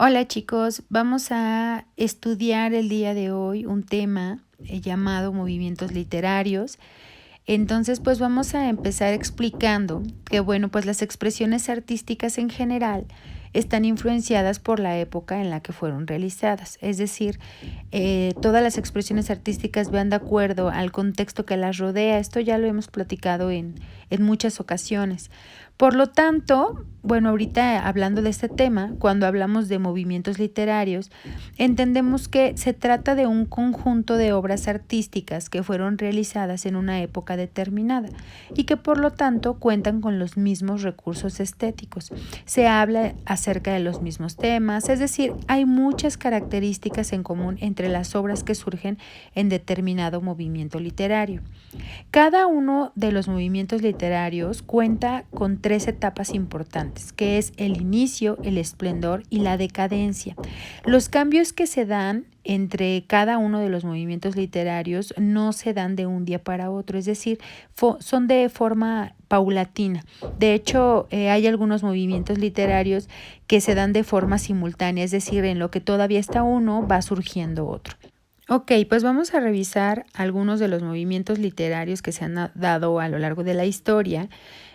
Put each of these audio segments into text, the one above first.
Hola chicos, vamos a estudiar el día de hoy un tema llamado movimientos literarios. Entonces, pues vamos a empezar explicando que, pues las expresiones artísticas en general están influenciadas por la época en la que fueron realizadas. Es decir, todas las expresiones artísticas van de acuerdo al contexto que las rodea. Esto ya lo hemos platicado en muchas ocasiones. Por lo tanto, ahorita hablando de este tema, cuando hablamos de movimientos literarios, entendemos que se trata de un conjunto de obras artísticas que fueron realizadas en una época determinada y que por lo tanto cuentan con los mismos recursos estéticos. Se habla acerca de los mismos temas, es decir, hay muchas características en común entre las obras que surgen en determinado movimiento literario. Cada uno de los movimientos literarios cuenta con tres etapas importantes, que es el inicio, el esplendor y la decadencia. Los cambios que se dan entre cada uno de los movimientos literarios no se dan de un día para otro, es decir, son de forma paulatina. De hecho, hay algunos movimientos literarios que se dan de forma simultánea, es decir, en lo que todavía está uno, va surgiendo otro. Ok, pues vamos a revisar algunos de los movimientos literarios que se han dado a lo largo de la historia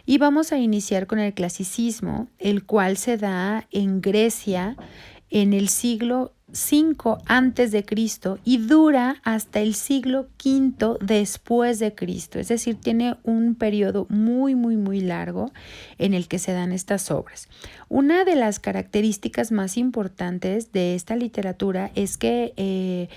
y vamos a iniciar con el clasicismo, el cual se da en Grecia en el siglo V antes de Cristo y dura hasta el siglo V después de Cristo, es decir, tiene un periodo muy largo en el que se dan estas obras. Una de las características más importantes de esta literatura es que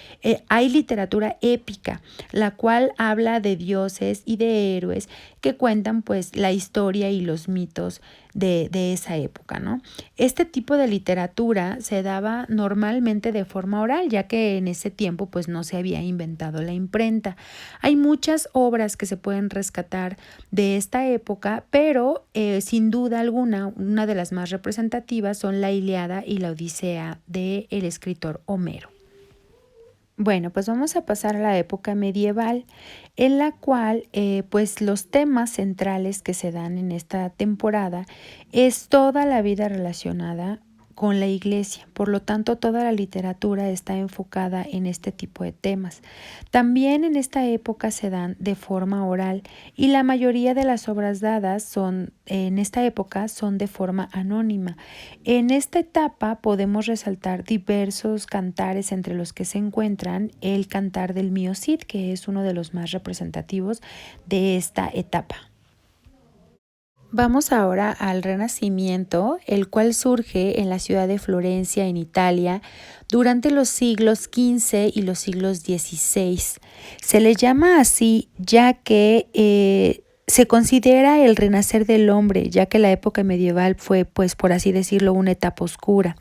hay literatura épica, la cual habla de dioses y de héroes que cuentan pues la historia y los mitos de esa época, ¿no? Este tipo de literatura se daba normalmente de forma oral, ya que en ese tiempo pues no se había inventado la imprenta. Hay muchas obras que se pueden rescatar de esta época, pero sin duda alguna, una de las más representativas son la Ilíada y la Odisea del escritor Homero. Bueno, pues vamos a pasar a la época medieval, en la cual pues los temas centrales que se dan en esta temporada es toda la vida relacionada con la iglesia, por lo tanto toda la literatura está enfocada en este tipo de temas. También en esta época se dan de forma oral y la mayoría de las obras dadas en esta época son de forma anónima. En esta etapa podemos resaltar diversos cantares entre los que se encuentran el cantar del Mio Cid, que es uno de los más representativos de esta etapa. Vamos ahora al Renacimiento, el cual surge en la ciudad de Florencia, en Italia, durante los siglos XV y los siglos XVI. Se le llama así ya que se considera el renacer del hombre, ya que la época medieval fue, pues por así decirlo, una etapa oscura.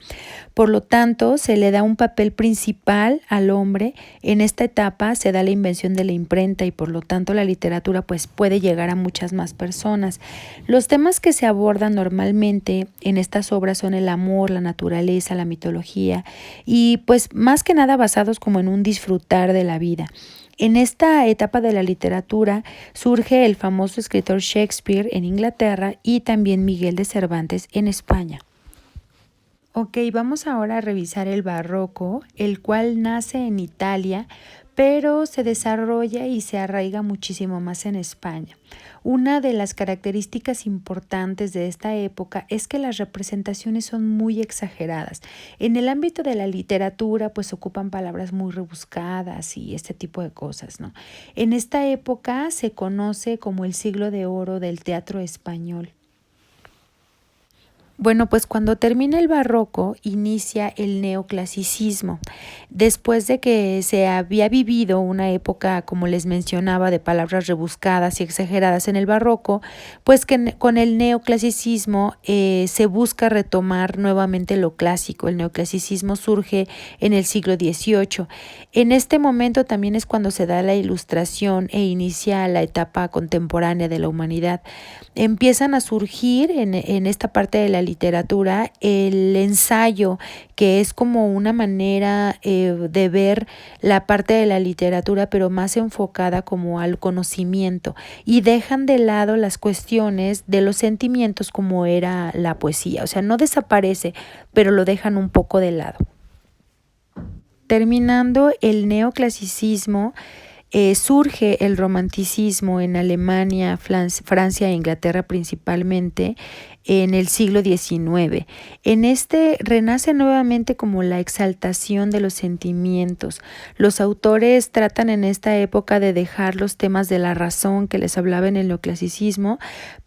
Por lo tanto, se le da un papel principal al hombre. En esta etapa se da la invención de la imprenta y por lo tanto la literatura pues puede llegar a muchas más personas. Los temas que se abordan normalmente en estas obras son el amor, la naturaleza, la mitología y pues más que nada basados como en un disfrutar de la vida. En esta etapa de la literatura surge el famoso escritor Shakespeare en Inglaterra y también Miguel de Cervantes en España. Ok, vamos ahora a revisar el barroco, el cual nace en Italia, pero se desarrolla y se arraiga muchísimo más en España. Una de las características importantes de esta época es que las representaciones son muy exageradas. En el ámbito de la literatura, pues ocupan palabras muy rebuscadas y este tipo de cosas, ¿no? En esta época se conoce como el siglo de oro del teatro español. Bueno, pues cuando termina el barroco inicia el neoclasicismo. Después de que se había vivido una época, como les mencionaba, de palabras rebuscadas y exageradas en el barroco, pues que con el neoclasicismo se busca retomar nuevamente lo clásico. El neoclasicismo surge en el siglo XVIII. En este momento también es cuando se da la ilustración e inicia la etapa contemporánea de la humanidad. Empiezan a surgir en esta parte de la literatura, el ensayo, que es como una manera de ver la parte de la literatura, pero más enfocada como al conocimiento, y dejan de lado las cuestiones de los sentimientos como era la poesía. O sea, no desaparece, pero lo dejan un poco de lado. Terminando el neoclasicismo, surge el romanticismo en Alemania, Francia e Inglaterra principalmente en el siglo XIX. En este renace nuevamente como la exaltación de los sentimientos. Los autores tratan en esta época de dejar los temas de la razón que les hablaba en el neoclasicismo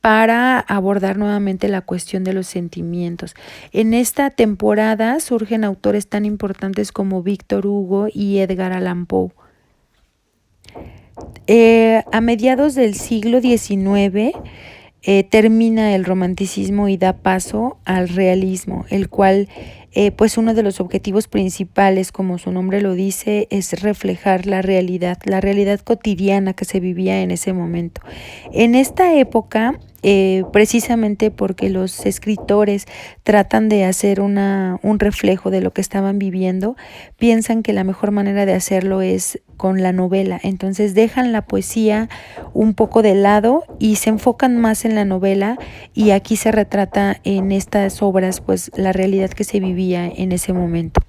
para abordar nuevamente la cuestión de los sentimientos. En esta temporada surgen autores tan importantes como Víctor Hugo y Edgar Allan Poe. A mediados del siglo XIX termina el romanticismo y da paso al realismo, el cual pues uno de los objetivos principales, como su nombre lo dice, es reflejar la realidad cotidiana que se vivía en ese momento. En esta época, precisamente porque los escritores tratan de hacer un reflejo de lo que estaban viviendo, piensan que la mejor manera de hacerlo es con la novela. Entonces dejan la poesía un poco de lado y se enfocan más en la novela, y aquí se retrata en estas obras pues la realidad que se vivía en ese momento.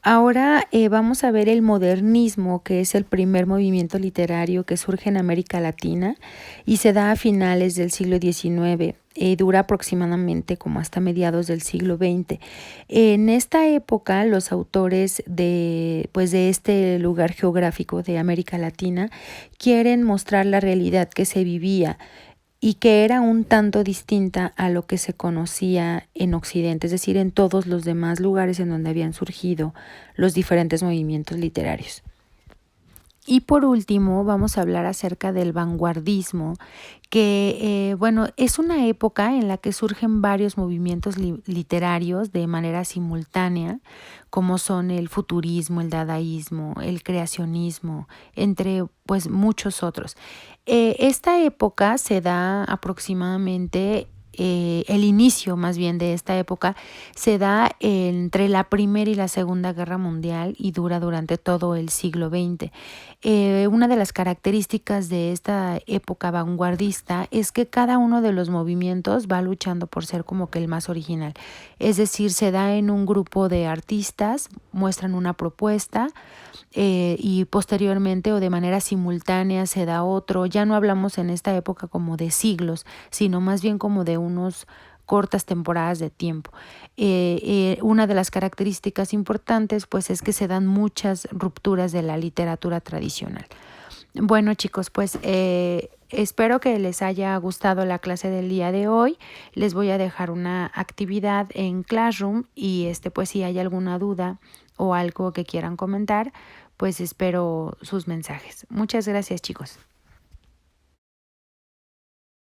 Ahora vamos a ver el modernismo, que es el primer movimiento literario que surge en América Latina y se da a finales del siglo XIX. Dura aproximadamente como hasta mediados del siglo XX. En esta época, los autores de este lugar geográfico de América Latina quieren mostrar la realidad que se vivía y que era un tanto distinta a lo que se conocía en Occidente, es decir, en todos los demás lugares en donde habían surgido los diferentes movimientos literarios. Y por último, vamos a hablar acerca del vanguardismo, que es una época en la que surgen varios movimientos literarios de manera simultánea, como son el futurismo, el dadaísmo, el creacionismo, entre pues muchos otros. Esta época se da aproximadamente el inicio más bien de esta época se da entre la Primera y la Segunda Guerra Mundial y dura durante todo el siglo XX. Una de las características de esta época vanguardista es que cada uno de los movimientos va luchando por ser como que el más original. Es decir, se da en un grupo de artistas, muestran una propuesta, y posteriormente o de manera simultánea se da otro. Ya no hablamos en esta época como de siglos, sino más bien como de unos cortas temporadas de tiempo. Una de las características importantes pues es que se dan muchas rupturas de la literatura tradicional. Bueno, chicos, pues espero que les haya gustado la clase del día de hoy. Les voy a dejar una actividad en Classroom y pues si hay alguna duda o algo que quieran comentar, pues espero sus mensajes. Muchas gracias, chicos.